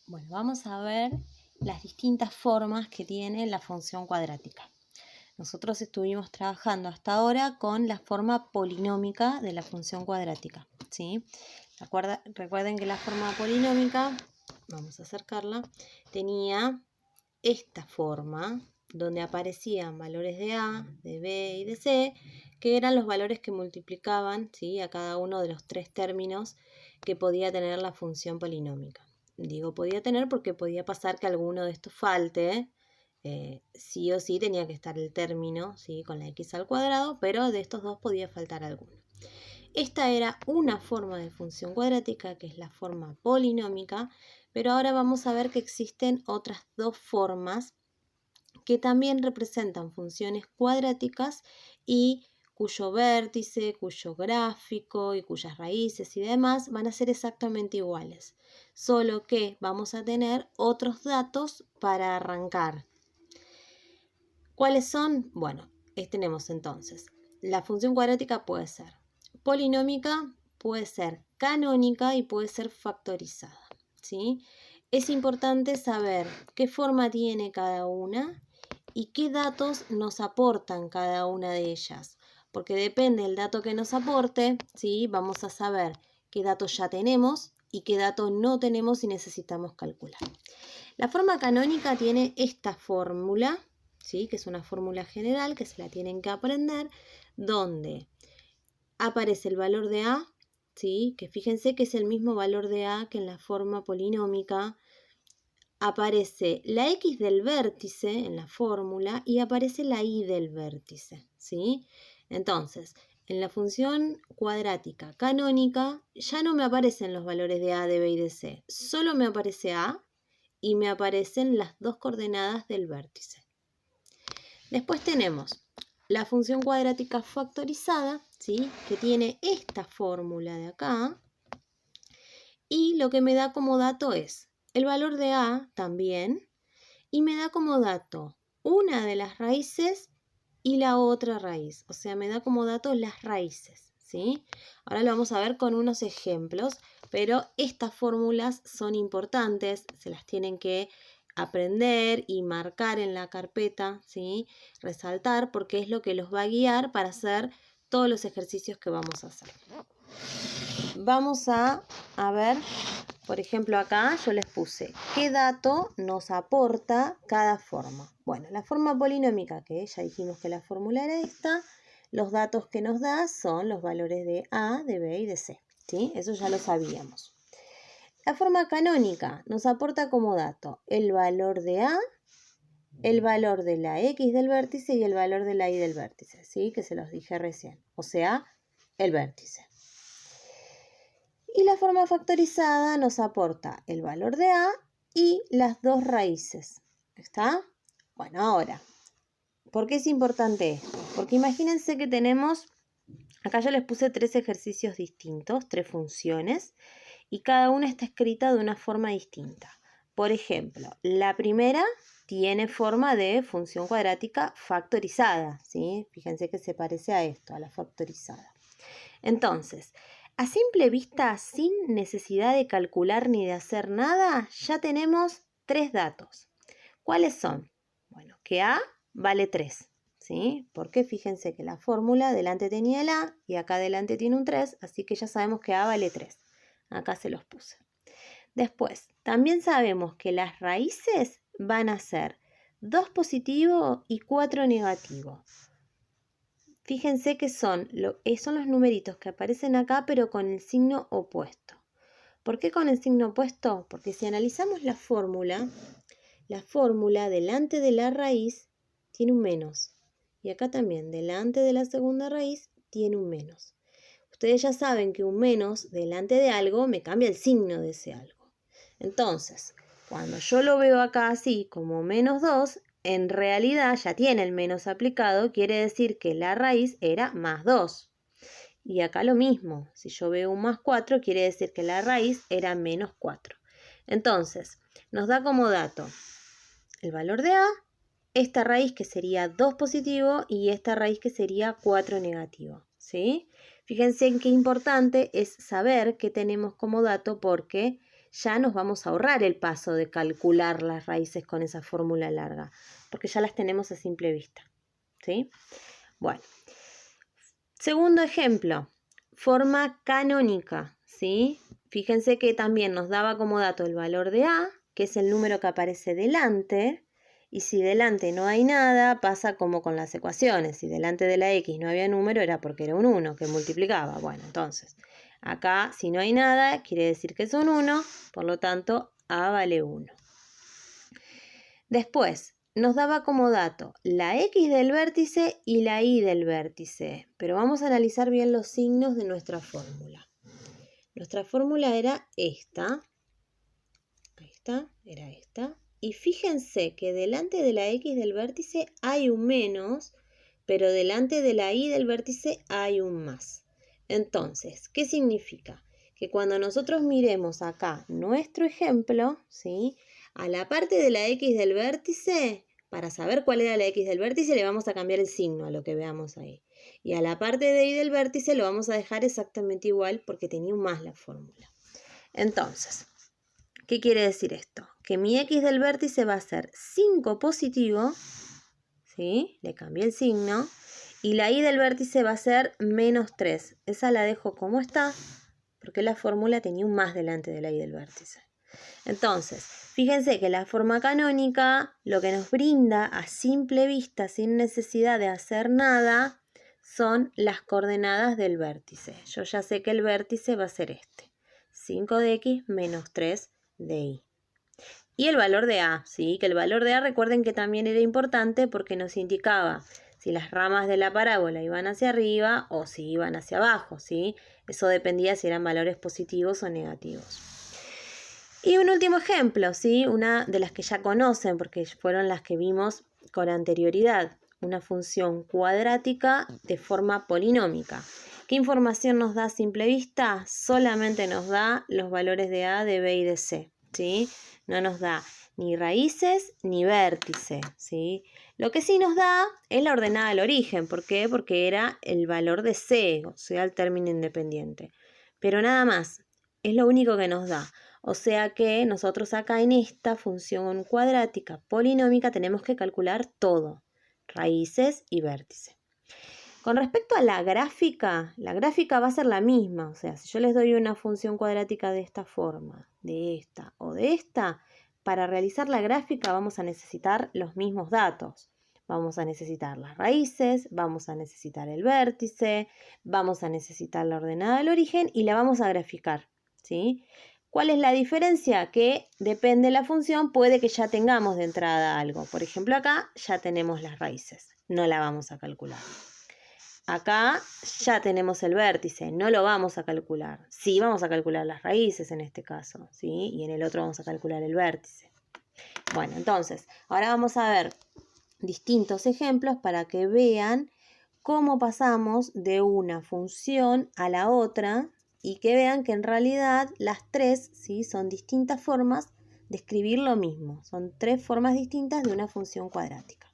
Bueno, vamos a ver las distintas formas que tiene la función cuadrática. Nosotros estuvimos trabajando hasta ahora con la forma polinómica de la función cuadrática, ¿sí? Recuerden que la forma polinómica, vamos a acercarla, tenía esta forma donde aparecían valores de A, de B y de C, que eran los valores que multiplicaban, ¿sí?, a cada uno de los tres términos que podía tener la función polinómica. Digo podía tener porque podía pasar que alguno de estos falte, sí o sí tenía que estar el término, ¿sí?, con la x al cuadrado, pero de estos dos podía faltar alguno. Esta era una forma de función cuadrática, que es la forma polinómica, pero ahora vamos a ver que existen otras dos formas que también representan funciones cuadráticas y cuyo vértice, cuyo gráfico y cuyas raíces y demás van a ser exactamente iguales, solo que vamos a tener otros datos para arrancar. ¿Cuáles son? Bueno, tenemos entonces, la función cuadrática puede ser polinómica, puede ser canónica y puede ser factorizada, ¿sí? Es importante saber qué forma tiene cada una y qué datos nos aportan cada una de ellas, porque depende del dato que nos aporte, ¿sí?, vamos a saber qué datos ya tenemos y qué datos no tenemos y necesitamos calcular. La forma canónica tiene esta fórmula, ¿sí?, que es una fórmula general que se la tienen que aprender, donde aparece el valor de A, ¿sí?, que fíjense que es el mismo valor de A que en la forma polinómica. Aparece la x del vértice en la fórmula y aparece la y del vértice, ¿sí? Entonces, en la función cuadrática canónica ya no me aparecen los valores de A, de B y de C, solo me aparece A y me aparecen las dos coordenadas del vértice. Después tenemos la función cuadrática factorizada, ¿sí?, que tiene esta fórmula de acá, y lo que me da como dato es el valor de A también, y me da como dato una de las raíces y la otra raíz. O sea, me da como dato las raíces, ¿sí? Ahora lo vamos a ver con unos ejemplos, pero estas fórmulas son importantes, se las tienen que aprender y marcar en la carpeta, ¿sí?, resaltar, porque es lo que los va a guiar para hacer todos los ejercicios que vamos a hacer. Vamos a ver, por ejemplo, acá yo les puse qué dato nos aporta cada forma. Bueno, la forma polinómica, que ya dijimos que la fórmula era esta, los datos que nos da son los valores de A, de B y de C, ¿sí? Eso ya lo sabíamos. La forma canónica nos aporta como dato el valor de A, el valor de la X del vértice y el valor de la Y del vértice, ¿sí?, que se los dije recién, o sea, el vértice. Y la forma factorizada nos aporta el valor de A y las dos raíces. ¿Está? Bueno, ahora, ¿por qué es importante esto? Porque imagínense que tenemos, acá yo les puse tres ejercicios distintos, tres funciones, y cada una está escrita de una forma distinta. Por ejemplo, la primera tiene forma de función cuadrática factorizada, ¿sí? Fíjense que se parece a esto, a la factorizada. Entonces, a simple vista, sin necesidad de calcular ni de hacer nada, ya tenemos tres datos. ¿Cuáles son? Bueno, que A vale 3, ¿sí? Porque fíjense que la fórmula delante tenía el A y acá delante tiene un 3, así que ya sabemos que A vale 3. Acá se los puse. Después, también sabemos que las raíces van a ser 2 positivo y 4 negativo. Fíjense que son los numeritos que aparecen acá, pero con el signo opuesto. ¿Por qué con el signo opuesto? Porque si analizamos la fórmula delante de la raíz tiene un menos. Y acá también, delante de la segunda raíz, tiene un menos. Ustedes ya saben que un menos delante de algo me cambia el signo de ese algo. Entonces, cuando yo lo veo acá así como menos 2, en realidad ya tiene el menos aplicado, quiere decir que la raíz era más 2. Y acá lo mismo, si yo veo un más 4, quiere decir que la raíz era menos 4. Entonces, nos da como dato el valor de A, esta raíz que sería 2 positivo y esta raíz que sería 4 negativo, ¿sí? Fíjense en qué importante es saber qué tenemos como dato, porque ya nos vamos a ahorrar el paso de calcular las raíces con esa fórmula larga, porque ya las tenemos a simple vista, ¿sí? Bueno, segundo ejemplo, forma canónica, ¿sí? Fíjense que también nos daba como dato el valor de A, que es el número que aparece delante, y si delante no hay nada, pasa como con las ecuaciones. Si delante de la X no había número, era porque era un 1 que multiplicaba. Bueno, entonces, acá si no hay nada, quiere decir que es un 1, por lo tanto, A vale 1. Después, nos daba como dato la X del vértice y la Y del vértice, pero vamos a analizar bien los signos de nuestra fórmula. Nuestra fórmula era esta, era esta, y fíjense que delante de la X del vértice hay un menos, pero delante de la Y del vértice hay un más. Entonces, ¿qué significa? Que cuando nosotros miremos acá nuestro ejemplo, ¿sí? A la parte de la X del vértice, para saber cuál era la X del vértice, le vamos a cambiar el signo a lo que veamos ahí. Y a la parte de Y del vértice lo vamos a dejar exactamente igual porque tenía un más la fórmula. Entonces, ¿qué quiere decir esto? Que mi X del vértice va a ser 5 positivo, ¿sí? Le cambié el signo. Y la Y del vértice va a ser menos 3. Esa la dejo como está, porque la fórmula tenía un más delante de la Y del vértice. Entonces, fíjense que la forma canónica lo que nos brinda a simple vista, sin necesidad de hacer nada, son las coordenadas del vértice. Yo ya sé que el vértice va a ser este. 5 de X menos 3 de Y. Y el valor de A, ¿sí? Que el valor de A, recuerden que también era importante porque nos indicaba si las ramas de la parábola iban hacia arriba o si iban hacia abajo, ¿sí? Eso dependía si eran valores positivos o negativos. Y un último ejemplo, ¿sí? Una de las que ya conocen porque fueron las que vimos con anterioridad, una función cuadrática de forma polinómica. ¿Qué información nos da a simple vista? Solamente nos da los valores de A, de B y de C, ¿sí? No nos da ni raíces ni vértice, ¿sí? Lo que sí nos da es la ordenada del origen. ¿Por qué? Porque era el valor de C, o sea, el término independiente. Pero nada más, es lo único que nos da. O sea que nosotros acá en esta función cuadrática polinómica tenemos que calcular todo, raíces y vértice. Con respecto a la gráfica va a ser la misma. O sea, si yo les doy una función cuadrática de esta forma, de esta o de esta, para realizar la gráfica vamos a necesitar los mismos datos. Vamos a necesitar las raíces, vamos a necesitar el vértice, vamos a necesitar la ordenada del origen y la vamos a graficar, ¿sí? ¿Cuál es la diferencia? Que depende de la función, puede que ya tengamos de entrada algo. Por ejemplo, acá ya tenemos las raíces, no la vamos a calcular. Acá ya tenemos el vértice, no lo vamos a calcular. Sí, vamos a calcular las raíces en este caso, ¿sí? Y en el otro vamos a calcular el vértice. Bueno, entonces, ahora vamos a ver distintos ejemplos para que vean cómo pasamos de una función a la otra y que vean que en realidad las tres, ¿sí? Son distintas formas de escribir lo mismo. Son tres formas distintas de una función cuadrática.